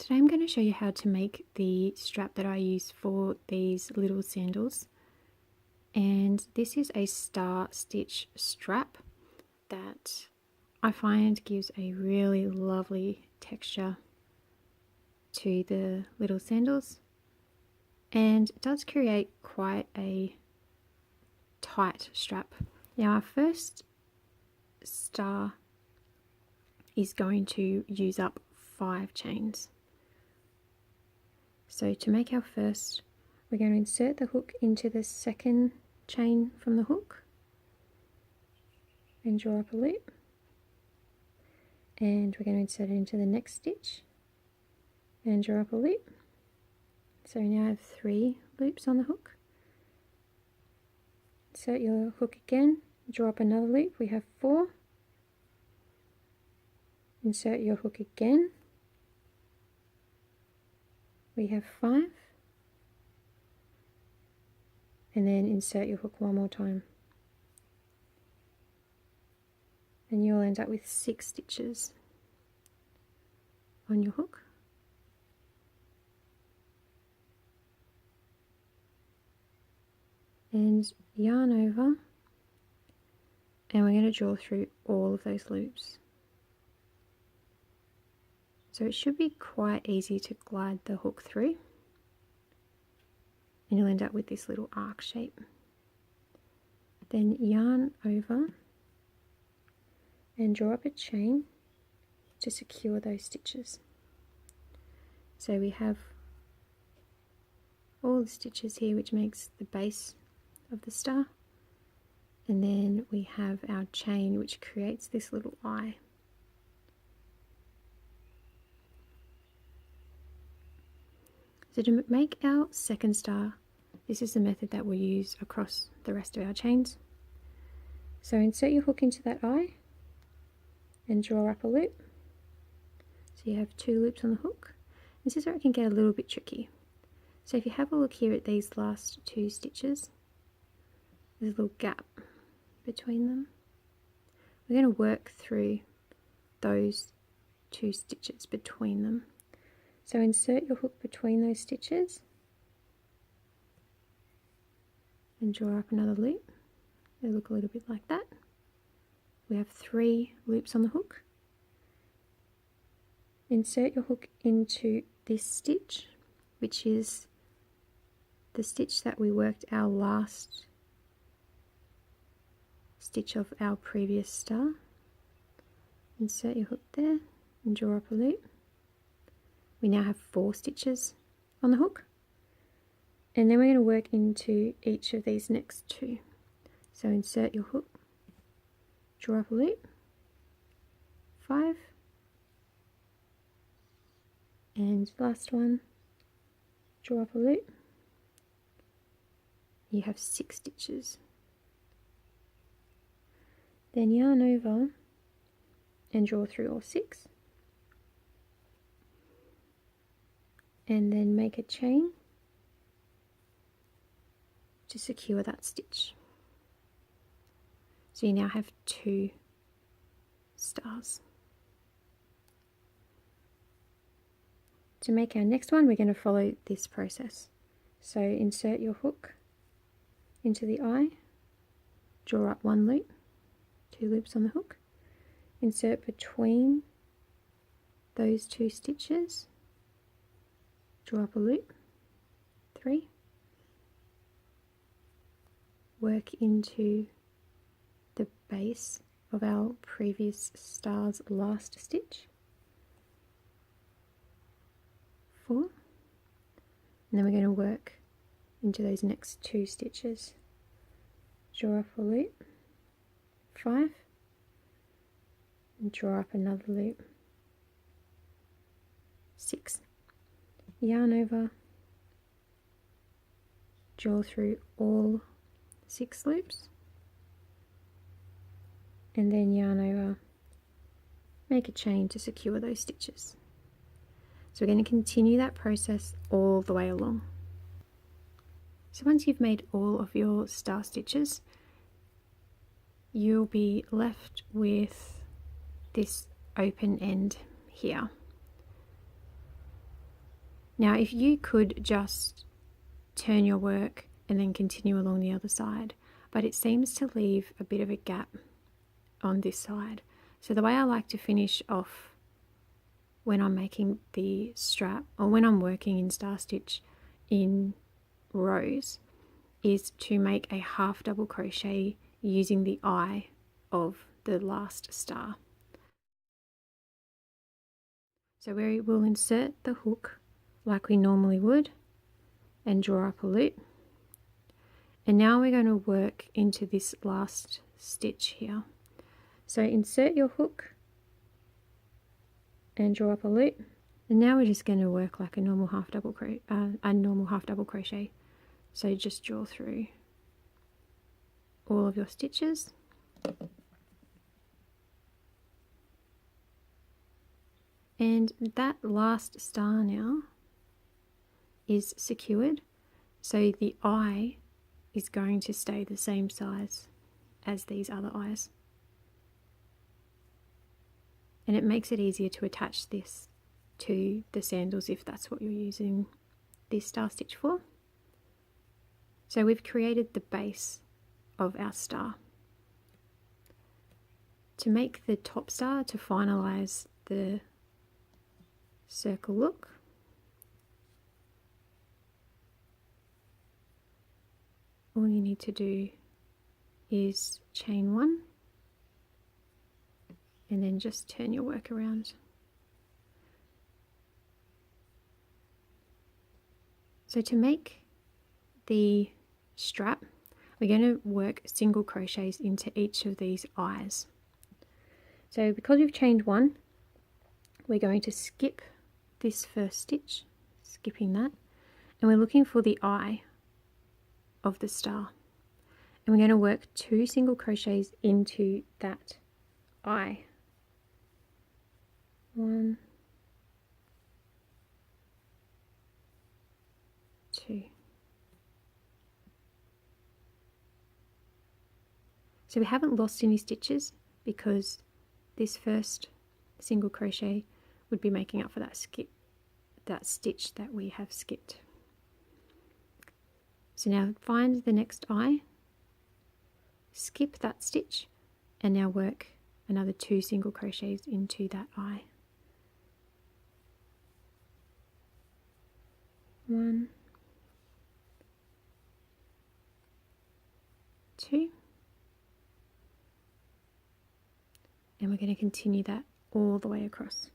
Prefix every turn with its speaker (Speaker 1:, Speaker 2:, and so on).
Speaker 1: Today I'm going to show you how to make the strap that I use for these little sandals, and this is a star stitch strap that I find gives a really lovely texture to the little sandals and it does create quite a tight strap. Now our first star is going to use up 5 chains. So to make our first, we're going to insert the hook into the second chain from the hook and draw up a loop, and we're going to insert it into the next stitch and draw up a loop. So now I have 3 loops on the hook. Insert your hook again, draw up another loop, we have 4. Insert your hook again, we have 5, and then insert your hook one more time, and you'll end up with 6 stitches on your hook. And yarn over, and we're going to draw through all of those loops. So it should be quite easy to glide the hook through, and you'll end up with this little arc shape. Then yarn over and draw up a chain to secure those stitches. So we have all the stitches here, which makes the base of the star, and then we have our chain which creates this little eye. So to make our second star, this is the method that we'll use across the rest of our chains. So insert your hook into that eye and draw up a loop. So you have 2 loops on the hook. This is where it can get a little bit tricky. So if you have a look here at these last 2 stitches, there's a little gap between them. We're going to work through those 2 stitches between them. So insert your hook between those stitches and draw up another loop. They look a little bit like that. We have 3 loops on the hook. Insert your hook into this stitch, which is the stitch that we worked our last stitch of our previous star. Insert your hook there and draw up a loop. We now have 4 stitches on the hook, and then we're going to work into each of these next 2. So insert your hook, draw up a loop, 5, and last one, draw up a loop. You have 6 stitches. Then yarn over and draw through all 6. And then make a chain to secure that stitch. So you now have 2 stars. To make our next one, we're going to follow this process. So insert your hook into the eye, draw up 1 loop, 2 loops on the hook, insert between those 2 stitches, draw up a loop, 3, work into the base of our previous star's last stitch, 4, and then we're going to work into those next 2 stitches, draw up a loop, 5, and draw up another loop, 6. Yarn over, draw through all 6 loops, and then yarn over, make a chain to secure those stitches. So we're going to continue that process all the way along. So once you've made all of your star stitches, you'll be left with this open end here. Now if you could just turn your work and then continue along the other side, but it seems to leave a bit of a gap on this side. So the way I like to finish off when I'm making the strap, or when I'm working in star stitch in rows, is to make a half double crochet using the eye of the last star. So we will insert the hook like we normally would and draw up a loop. And now we're going to work into this last stitch here. So insert your hook and draw up a loop. And now we're just going to work like a normal half double crochet. So just draw through all of your stitches. And that last star now is secured, so the eye is going to stay the same size as these other eyes. And it makes it easier to attach this to the sandals if that's what you're using this star stitch for. So we've created the base of our star. To make the top star, to finalize the circle look, all you need to do is chain one and then just turn your work around. So to make the strap, we're going to work single crochets into each of these eyes. So because we've chained one, we're going to skip this first stitch, skipping that, and we're looking for the eye of the star, and we're going to work 2 single crochets into that eye. 1, 2. So we haven't lost any stitches because this first single crochet would be making up for that stitch that we have skipped. So now find the next eye, skip that stitch, and now work another 2 single crochets into that eye. 1, 2, and we're going to continue that all the way across.